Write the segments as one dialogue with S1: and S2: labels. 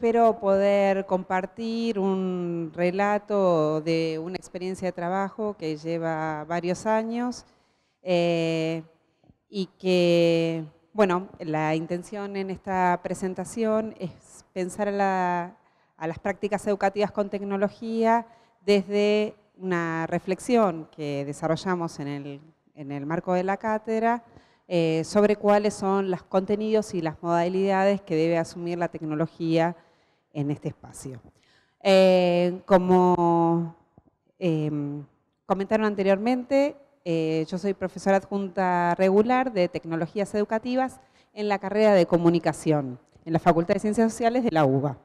S1: espero poder compartir un relato de una experiencia de trabajo que lleva varios años y que, bueno, la intención en esta presentación es pensar a las prácticas educativas con tecnología desde una reflexión que desarrollamos en el marco de la cátedra sobre cuáles son los contenidos y las modalidades que debe asumir la tecnología en este espacio. Como comentaron anteriormente, yo soy profesora adjunta regular de Tecnologías Educativas en la carrera de Comunicación, en la Facultad de Ciencias Sociales de la UBA.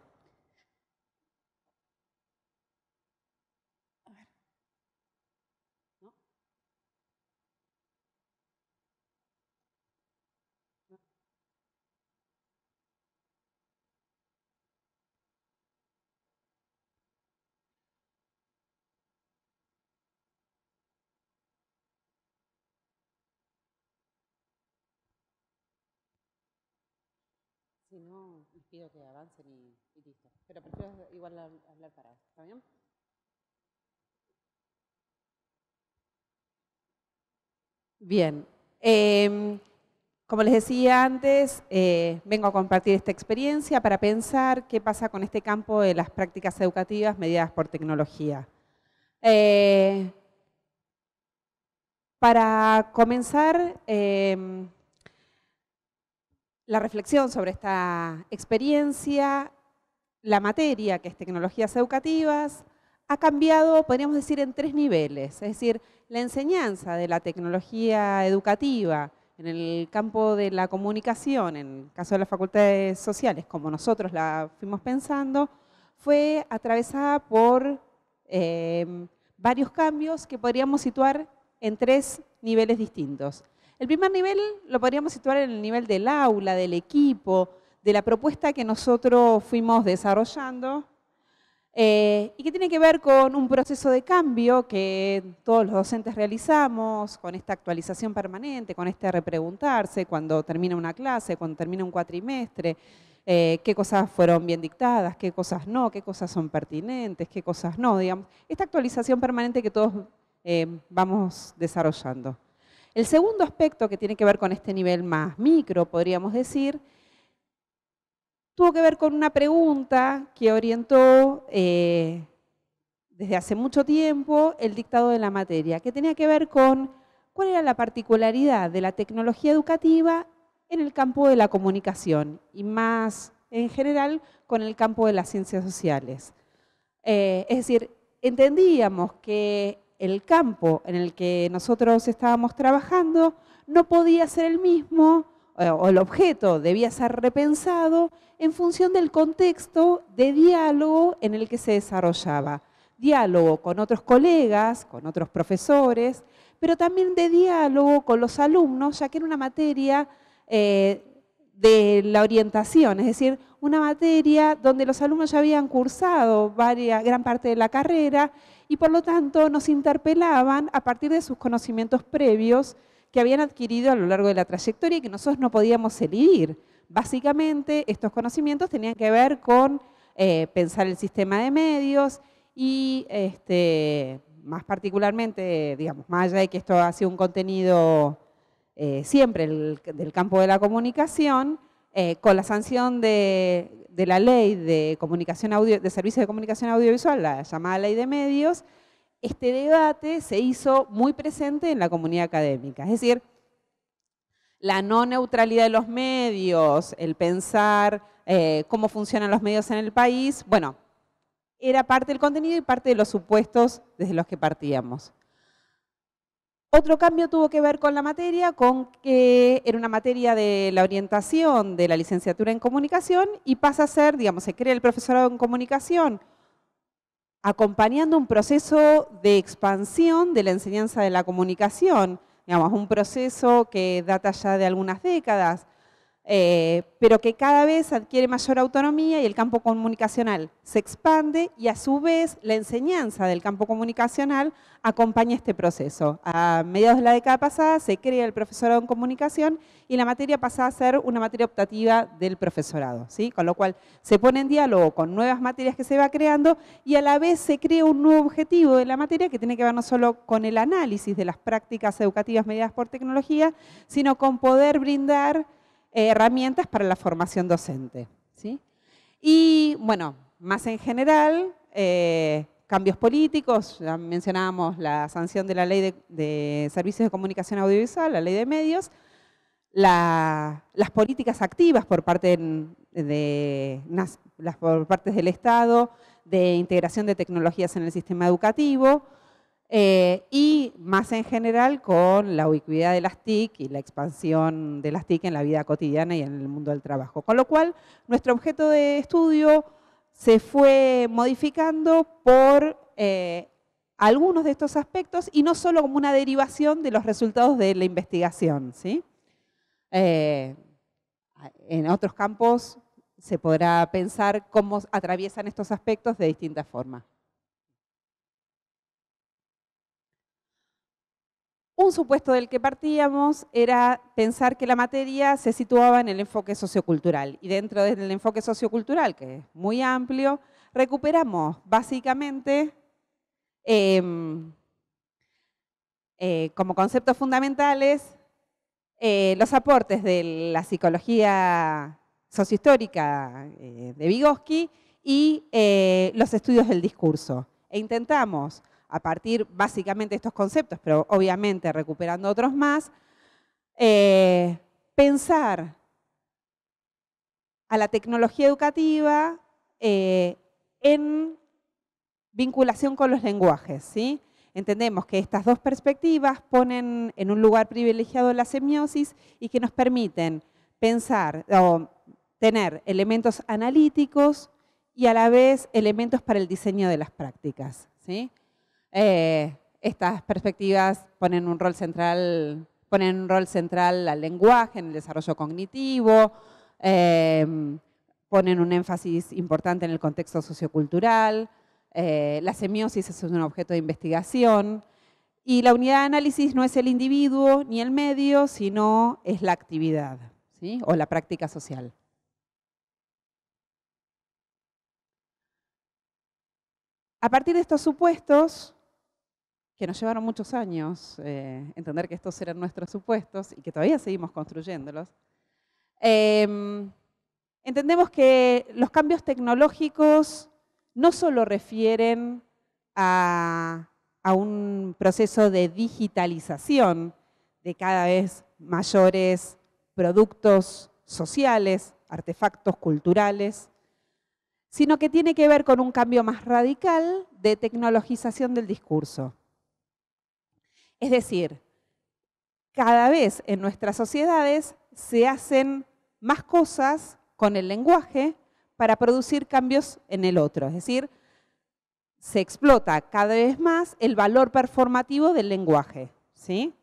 S1: Si no, les pido que avancen y listo. Pero prefiero igual hablar para eso. ¿Está bien? Bien. Como les decía antes, vengo a compartir esta experiencia para pensar qué pasa con este campo de las prácticas educativas mediadas por tecnología. Para comenzar la reflexión sobre esta experiencia, la materia, que es tecnologías educativas, ha cambiado, podríamos decir, en 3 niveles. Es decir, la enseñanza de la tecnología educativa en el campo de la comunicación, en el caso de las facultades sociales, como nosotros la fuimos pensando, fue atravesada por varios cambios que podríamos situar en 3 niveles distintos. El primer nivel lo podríamos situar en el nivel del aula, del equipo, de la propuesta que nosotros fuimos desarrollando y que tiene que ver con un proceso de cambio que todos los docentes realizamos, con esta actualización permanente, con este repreguntarse cuando termina una clase, cuando termina un cuatrimestre, qué cosas fueron bien dictadas, qué cosas no, qué cosas son pertinentes, qué cosas no, digamos. Esta actualización permanente que todos vamos desarrollando. El segundo aspecto que tiene que ver con este nivel más micro, podríamos decir, tuvo que ver con una pregunta que orientó desde hace mucho tiempo el dictado de la materia, que tenía que ver con cuál era la particularidad de la tecnología educativa en el campo de la comunicación y más en general con el campo de las ciencias sociales. Es decir, entendíamos que el campo en el que nosotros estábamos trabajando no podía ser el mismo, o el objeto debía ser repensado en función del contexto de diálogo en el que se desarrollaba. Diálogo con otros colegas, con otros profesores, pero también de diálogo con los alumnos, ya que era una materia de la orientación, es decir, una materia donde los alumnos ya habían cursado gran parte de la carrera y por lo tanto nos interpelaban a partir de sus conocimientos previos que habían adquirido a lo largo de la trayectoria y que nosotros no podíamos eludir. Básicamente, estos conocimientos tenían que ver con pensar el sistema de medios y más particularmente, digamos, más allá de que esto ha sido un contenido siempre del campo de la comunicación, con la sanción de la ley de servicios de comunicación audiovisual, la llamada ley de medios, este debate se hizo muy presente en la comunidad académica. Es decir, la no neutralidad de los medios, el pensar cómo funcionan los medios en el país, bueno, era parte del contenido y parte de los supuestos desde los que partíamos. Otro cambio tuvo que ver con la materia, con que era una materia de la orientación de la licenciatura en comunicación y pasa a ser, digamos, se crea el profesorado en comunicación acompañando un proceso de expansión de la enseñanza de la comunicación, digamos, un proceso que data ya de algunas décadas, pero que cada vez adquiere mayor autonomía y el campo comunicacional se expande y a su vez la enseñanza del campo comunicacional acompaña este proceso. A mediados de la década pasada se crea el profesorado en comunicación y la materia pasa a ser una materia optativa del profesorado, ¿sí? Con lo cual se pone en diálogo con nuevas materias que se va creando y a la vez se crea un nuevo objetivo de la materia que tiene que ver no solo con el análisis de las prácticas educativas mediadas por tecnología, sino con poder brindar herramientas para la formación docente, ¿sí? Y bueno, más en general, cambios políticos, ya mencionábamos la sanción de la Ley de Servicios de Comunicación Audiovisual, la Ley de Medios, las políticas activas por parte por partes del Estado de integración de tecnologías en el sistema educativo, y más en general con la ubicuidad de las TIC y la expansión de las TIC en la vida cotidiana y en el mundo del trabajo. Con lo cual, nuestro objeto de estudio se fue modificando por algunos de estos aspectos y no solo como una derivación de los resultados de la investigación, ¿sí? En otros campos se podrá pensar cómo atraviesan estos aspectos de distintas formas. Un supuesto del que partíamos era pensar que la materia se situaba en el enfoque sociocultural. Y dentro del enfoque sociocultural, que es muy amplio, recuperamos básicamente como conceptos fundamentales los aportes de la psicología sociohistórica de Vygotsky y los estudios del discurso. E intentamos, a partir básicamente de estos conceptos, pero obviamente recuperando otros más, pensar a la tecnología educativa en vinculación con los lenguajes, ¿sí? Entendemos que estas dos perspectivas ponen en un lugar privilegiado la semiosis y que nos permiten pensar o tener elementos analíticos y a la vez elementos para el diseño de las prácticas, ¿sí? Estas perspectivas ponen un rol central al lenguaje en el desarrollo cognitivo, ponen un énfasis importante en el contexto sociocultural, la semiosis es un objeto de investigación y la unidad de análisis no es el individuo ni el medio, sino es la actividad, ¿sí? O la práctica social. A partir de estos supuestos, que nos llevaron muchos años entender que estos eran nuestros supuestos y que todavía seguimos construyéndolos, entendemos que los cambios tecnológicos no solo refieren a un proceso de digitalización de cada vez mayores productos sociales, artefactos culturales, sino que tiene que ver con un cambio más radical de tecnologización del discurso. Es decir, cada vez en nuestras sociedades se hacen más cosas con el lenguaje para producir cambios en el otro. Es decir, se explota cada vez más el valor performativo del lenguaje, ¿sí?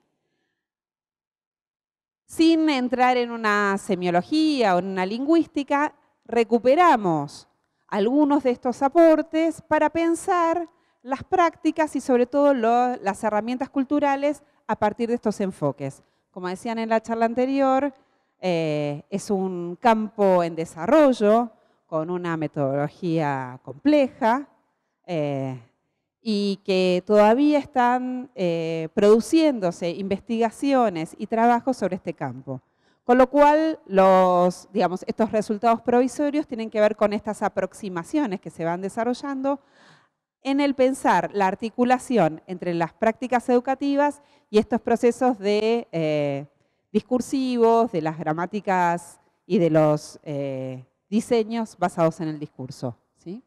S1: Sin entrar en una semiología o en una lingüística, recuperamos algunos de estos aportes para pensar las prácticas y sobre todo las herramientas culturales a partir de estos enfoques. Como decían en la charla anterior, es un campo en desarrollo con una metodología compleja y que todavía están produciéndose investigaciones y trabajos sobre este campo. Con lo cual, estos resultados provisorios tienen que ver con estas aproximaciones que se van desarrollando en el pensar la articulación entre las prácticas educativas y estos procesos de discursivos, de las gramáticas y de los diseños basados en el discurso, ¿sí?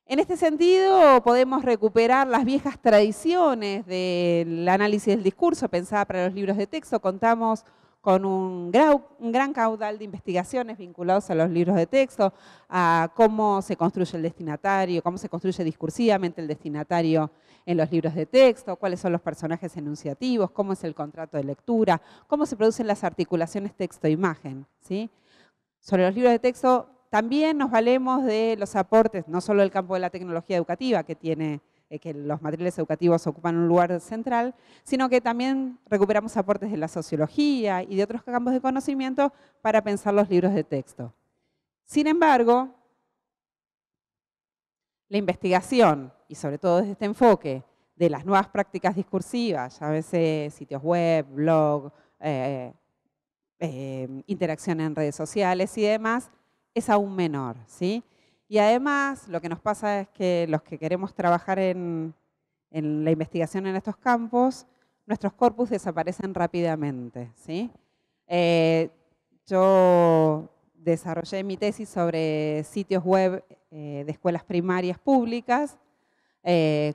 S1: En este sentido, podemos recuperar las viejas tradiciones del análisis del discurso pensada para los libros de texto. Contamos con un gran caudal de investigaciones vinculados a los libros de texto, a cómo se construye el destinatario, cómo se construye discursivamente el destinatario en los libros de texto, cuáles son los personajes enunciativos, cómo es el contrato de lectura, cómo se producen las articulaciones texto-imagen, ¿sí? Sobre los libros de texto también nos valemos de los aportes, no solo del campo de la tecnología educativa, que tiene que los materiales educativos ocupan un lugar central, sino que también recuperamos aportes de la sociología y de otros campos de conocimiento para pensar los libros de texto. Sin embargo, la investigación, y sobre todo desde este enfoque de las nuevas prácticas discursivas, ya veces sitios web, blog, interacción en redes sociales y demás, es aún menor, ¿sí? Y además, lo que nos pasa es que los que queremos trabajar en la investigación en estos campos, nuestros corpus desaparecen rápidamente, ¿sí? Yo desarrollé mi tesis sobre sitios web de escuelas primarias públicas.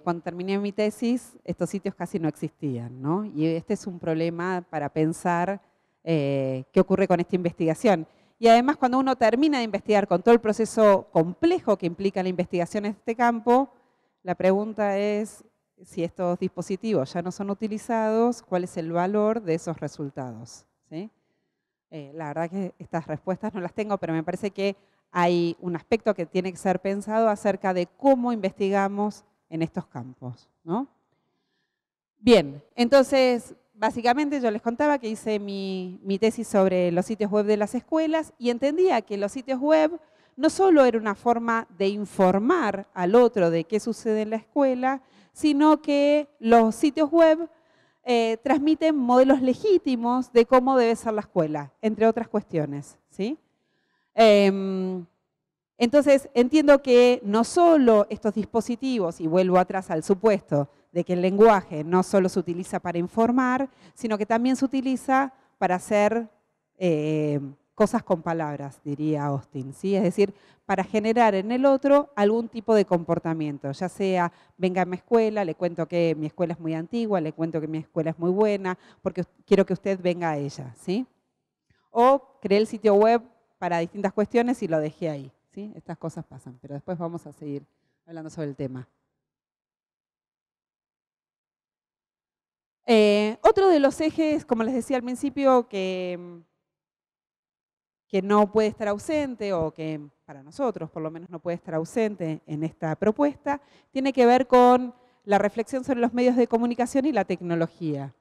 S1: Cuando terminé mi tesis, estos sitios casi no existían, ¿no? Y este es un problema para pensar qué ocurre con esta investigación. Y además, cuando uno termina de investigar con todo el proceso complejo que implica la investigación en este campo, la pregunta es si estos dispositivos ya no son utilizados, ¿cuál es el valor de esos resultados? ¿Sí? La verdad que estas respuestas no las tengo, pero me parece que hay un aspecto que tiene que ser pensado acerca de cómo investigamos en estos campos, ¿no? Bien, entonces, básicamente yo les contaba que hice mi tesis sobre los sitios web de las escuelas y entendía que los sitios web no solo era una forma de informar al otro de qué sucede en la escuela, sino que los sitios web transmiten modelos legítimos de cómo debe ser la escuela, entre otras cuestiones, ¿sí? Entonces, entiendo que no solo estos dispositivos, y vuelvo atrás al supuesto de que el lenguaje no solo se utiliza para informar, sino que también se utiliza para hacer cosas con palabras, diría Austin, ¿sí? Es decir, para generar en el otro algún tipo de comportamiento, ya sea, venga a mi escuela, le cuento que mi escuela es muy antigua, le cuento que mi escuela es muy buena, porque quiero que usted venga a ella, ¿sí? O creé el sitio web para distintas cuestiones y lo dejé ahí, ¿sí? Estas cosas pasan, pero después vamos a seguir hablando sobre el tema. Otro de los ejes, como les decía al principio, que no puede estar ausente, o que para nosotros por lo menos no puede estar ausente en esta propuesta, tiene que ver con la reflexión sobre los medios de comunicación y la tecnología.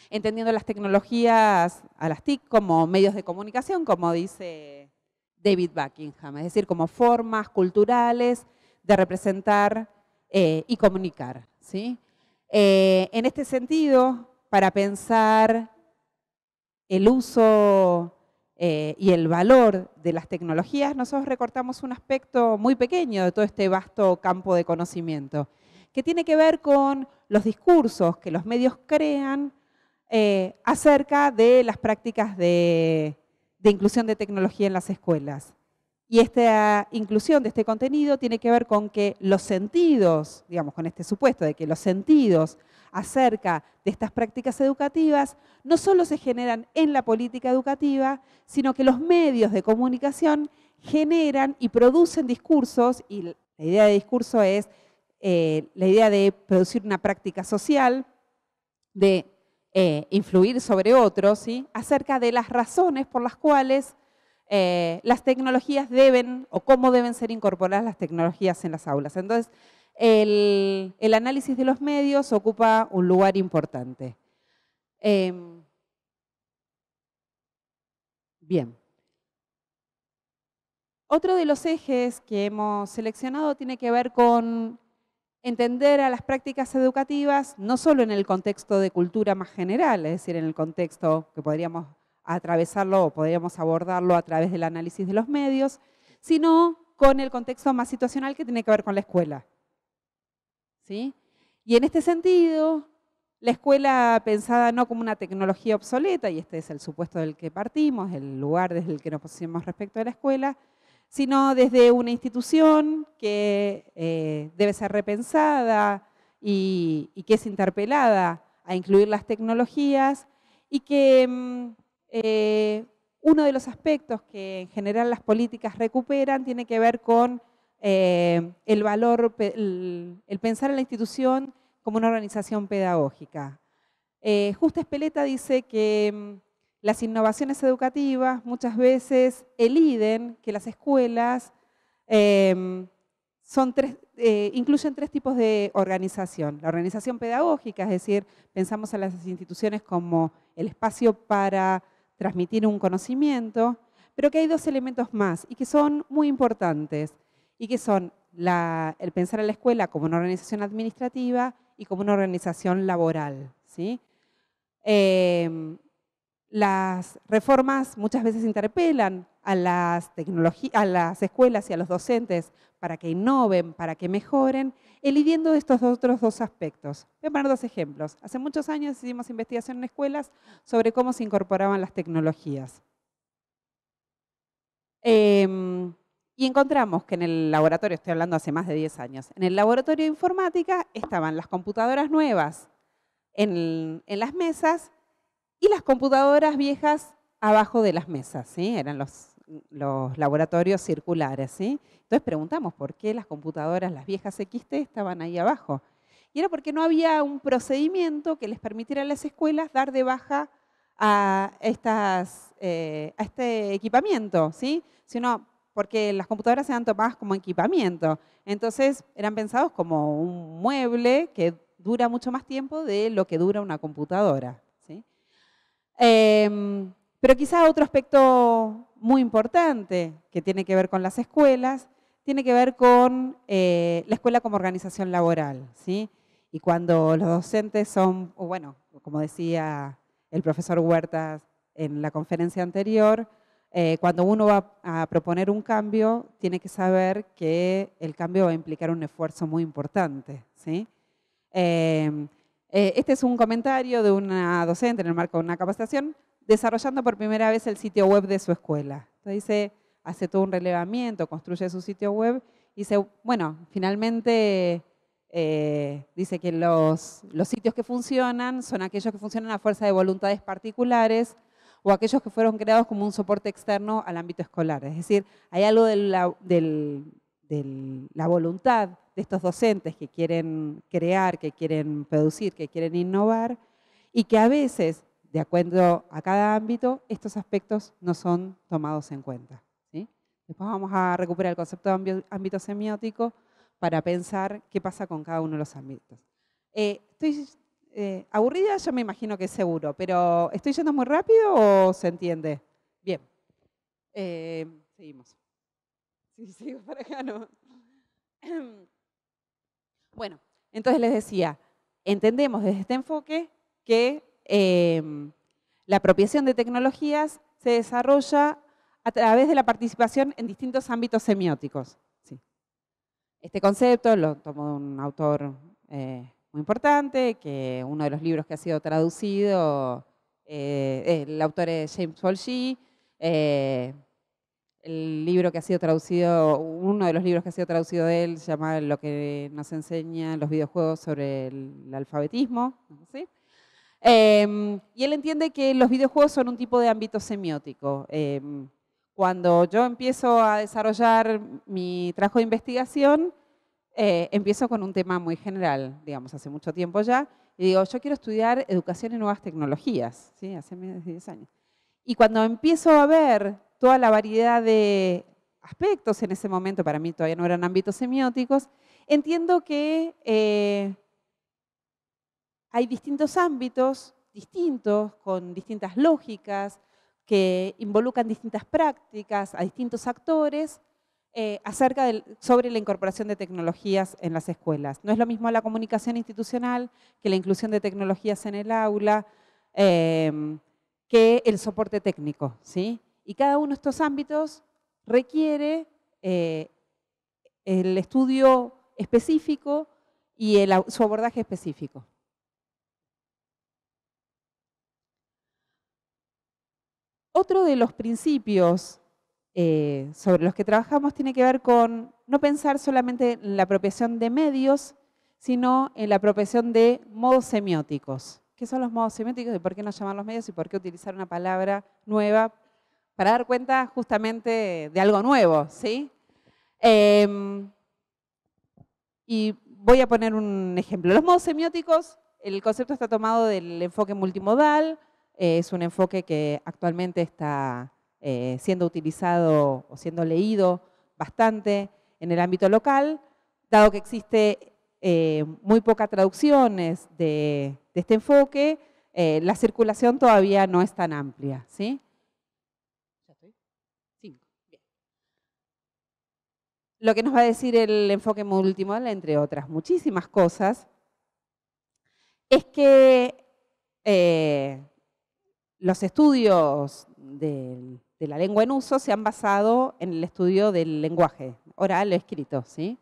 S1: Entendiendo las tecnologías a las TIC como medios de comunicación, como dice David Buckingham, es decir, como formas culturales de representar y comunicar, ¿sí? En este sentido, para pensar el uso y el valor de las tecnologías, nosotros recortamos un aspecto muy pequeño de todo este vasto campo de conocimiento, que tiene que ver con los discursos que los medios crean acerca de las prácticas de inclusión de tecnología en las escuelas. Y esta inclusión de este contenido tiene que ver con que los sentidos, digamos, con este supuesto de que los sentidos acerca de estas prácticas educativas no solo se generan en la política educativa, sino que los medios de comunicación generan y producen discursos, y la idea de discurso es la idea de producir una práctica social, de influir sobre otros, ¿sí? Acerca de las razones por las cuales las tecnologías deben, o cómo deben ser incorporadas las tecnologías en las aulas. Entonces, el análisis de los medios ocupa un lugar importante. Bien. Otro de los ejes que hemos seleccionado tiene que ver con entender a las prácticas educativas no solo en el contexto de cultura más general, es decir, en el contexto que podríamos atravesarlo o podríamos abordarlo a través del análisis de los medios, sino con el contexto más situacional que tiene que ver con la escuela, ¿sí? Y en este sentido, la escuela pensada no como una tecnología obsoleta, y este es el supuesto del que partimos, el lugar desde el que nos posicionamos respecto de la escuela, sino desde una institución que debe ser repensada y que es interpelada a incluir las tecnologías y que uno de los aspectos que en general las políticas recuperan tiene que ver con el valor, el pensar en la institución como una organización pedagógica. Justa Espeleta dice que las innovaciones educativas muchas veces eliden que las escuelas incluyen tres tipos de organización. La organización pedagógica, es decir, pensamos en las instituciones como el espacio para transmitir un conocimiento, pero que hay dos elementos más y que son muy importantes, y que son el pensar en la escuela como una organización administrativa y como una organización laboral, ¿sí? Las reformas muchas veces interpelan a las escuelas y a los docentes para que innoven, para que mejoren, elidiendo estos otros dos aspectos. Voy a poner dos ejemplos. Hace muchos años hicimos investigación en escuelas sobre cómo se incorporaban las tecnologías. Y encontramos que en el laboratorio, estoy hablando hace más de 10 años, en el laboratorio de informática estaban las computadoras nuevas en las mesas y las computadoras viejas abajo de las mesas, ¿sí? Eran los laboratorios circulares, ¿sí? Entonces preguntamos por qué las computadoras, las viejas XT, estaban ahí abajo. Y era porque no había un procedimiento que les permitiera a las escuelas dar de baja a este equipamiento, ¿sí? Sino porque las computadoras eran tomadas como equipamiento. Entonces eran pensados como un mueble que dura mucho más tiempo de lo que dura una computadora, ¿sí? Pero quizá otro aspecto muy importante que tiene que ver con las escuelas, tiene que ver con la escuela como organización laboral, ¿sí? Y cuando los docentes son, o bueno, como decía el profesor Huertas en la conferencia anterior, cuando uno va a proponer un cambio, tiene que saber que el cambio va a implicar un esfuerzo muy importante, ¿sí? Este es un comentario de una docente en el marco de una capacitación desarrollando por primera vez el sitio web de su escuela. Entonces dice, hace todo un relevamiento, construye su sitio web y dice, bueno, finalmente dice que los sitios que funcionan son aquellos que funcionan a fuerza de voluntades particulares o aquellos que fueron creados como un soporte externo al ámbito escolar. Es decir, hay algo de la voluntad de estos docentes que quieren crear, que quieren producir, que quieren innovar, y que a veces, de acuerdo a cada ámbito, estos aspectos no son tomados en cuenta, ¿sí? Después vamos a recuperar el concepto de ámbito semiótico para pensar qué pasa con cada uno de los ámbitos. Estoy aburrida, yo me imagino que es seguro, pero ¿estoy yendo muy rápido o se entiende? Bien. Seguimos. Sí, sigo para acá, ¿no? Bueno, entonces les decía, entendemos desde este enfoque que la apropiación de tecnologías se desarrolla a través de la participación en distintos ámbitos semióticos. Sí. Este concepto lo tomó de un autor muy importante, que uno de los libros que ha sido traducido, el autor es James Falchi. El libro que ha sido traducido, uno de los libros que ha sido traducido de él se llama Lo que nos enseñan los videojuegos sobre el alfabetismo, ¿sí? Y él entiende que los videojuegos son un tipo de ámbito semiótico. Cuando yo empiezo a desarrollar mi trabajo de investigación, empiezo con un tema muy general, digamos, hace mucho tiempo ya, y digo, yo quiero estudiar educación y nuevas tecnologías, ¿sí? Hace menos de 10 años. Y cuando empiezo a ver toda la variedad de aspectos en ese momento, para mí todavía no eran ámbitos semióticos, entiendo que hay distintos ámbitos, distintos, con distintas lógicas, que involucran distintas prácticas a distintos actores sobre la incorporación de tecnologías en las escuelas. No es lo mismo la comunicación institucional que la inclusión de tecnologías en el aula, que el soporte técnico, ¿sí? Y cada uno de estos ámbitos requiere el estudio específico y su abordaje específico. Otro de los principios sobre los que trabajamos tiene que ver con no pensar solamente en la apropiación de medios, sino en la apropiación de modos semióticos, qué son los modos semióticos y por qué no llamarlos medios y por qué utilizar una palabra nueva para dar cuenta justamente de algo nuevo, ¿sí? Y voy a poner un ejemplo. Los modos semióticos, el concepto está tomado del enfoque multimodal, es un enfoque que actualmente está siendo utilizado o siendo leído bastante en el ámbito local, dado que existe muy pocas traducciones de este enfoque, la circulación todavía no es tan amplia, ¿sí? ¿Ya estoy? 5. Bien. Lo que nos va a decir el enfoque multimodal, entre otras muchísimas cosas, es que los estudios de la lengua en uso se han basado en el estudio del lenguaje oral o escrito, ¿sí?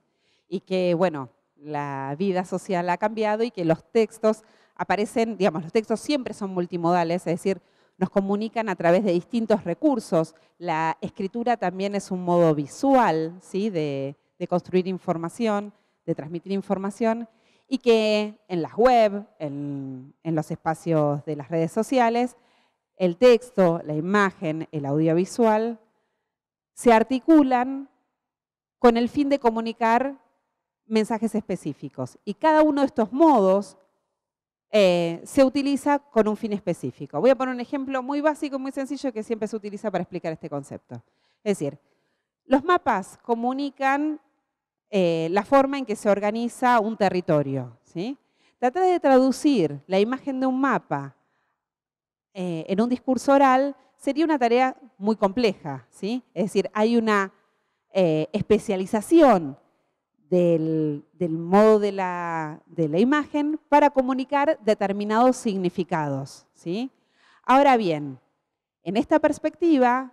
S1: Y que, bueno, la vida social ha cambiado y que los textos aparecen, digamos, los textos siempre son multimodales, es decir, nos comunican a través de distintos recursos. La escritura también es un modo visual, ¿sí? de construir información, de transmitir información, y que en las web, en los espacios de las redes sociales, el texto, la imagen, el audiovisual, se articulan con el fin de comunicar mensajes específicos. Y cada uno de estos modos se utiliza con un fin específico. Voy a poner un ejemplo muy básico, muy sencillo, que siempre se utiliza para explicar este concepto. Es decir, los mapas comunican la forma en que se organiza un territorio, ¿sí? Tratar de traducir la imagen de un mapa en un discurso oral sería una tarea muy compleja, ¿sí? Es decir, hay una especialización del modo de la imagen para comunicar determinados significados, ¿sí? Ahora bien, en esta perspectiva,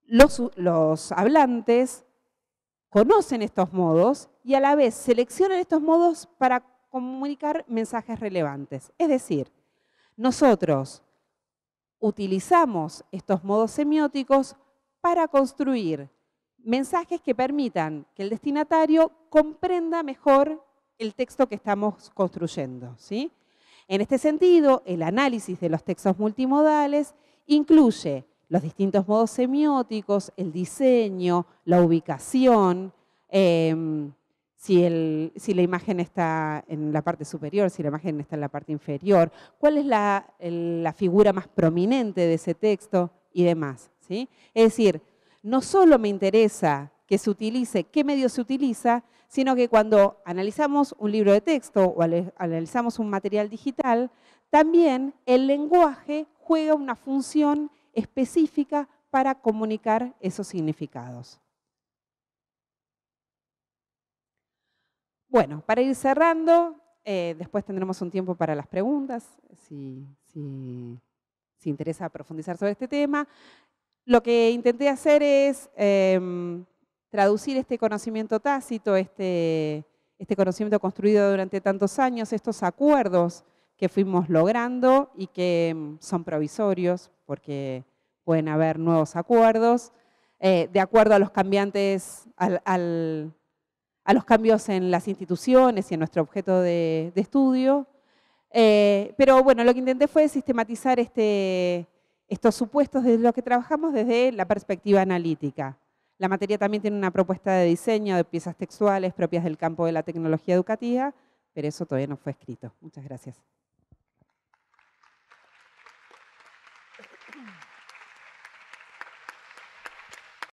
S1: los hablantes conocen estos modos y a la vez seleccionan estos modos para comunicar mensajes relevantes. Es decir, nosotros utilizamos estos modos semióticos para construir mensajes que permitan que el destinatario comprenda mejor el texto que estamos construyendo, ¿sí? En este sentido, el análisis de los textos multimodales incluye los distintos modos semióticos, el diseño, la ubicación, si la imagen está en la parte superior, si la imagen está en la parte inferior, cuál es la figura más prominente de ese texto y demás, ¿sí? Es decir, no solo me interesa que se utilice, qué medio se utiliza, sino que cuando analizamos un libro de texto o analizamos un material digital, también el lenguaje juega una función específica para comunicar esos significados. Bueno, para ir cerrando, después tendremos un tiempo para las preguntas, si interesa profundizar sobre este tema. Lo que intenté hacer es traducir este conocimiento tácito, este conocimiento construido durante tantos años, estos acuerdos que fuimos logrando y que son provisorios, porque pueden haber nuevos acuerdos, de acuerdo a los cambiantes, a los cambios en las instituciones y en nuestro objeto de estudio. Pero bueno, lo que intenté fue sistematizar estos supuestos de los que trabajamos desde la perspectiva analítica. La materia también tiene una propuesta de diseño de piezas textuales propias del campo de la tecnología educativa, pero eso todavía no fue escrito. Muchas gracias.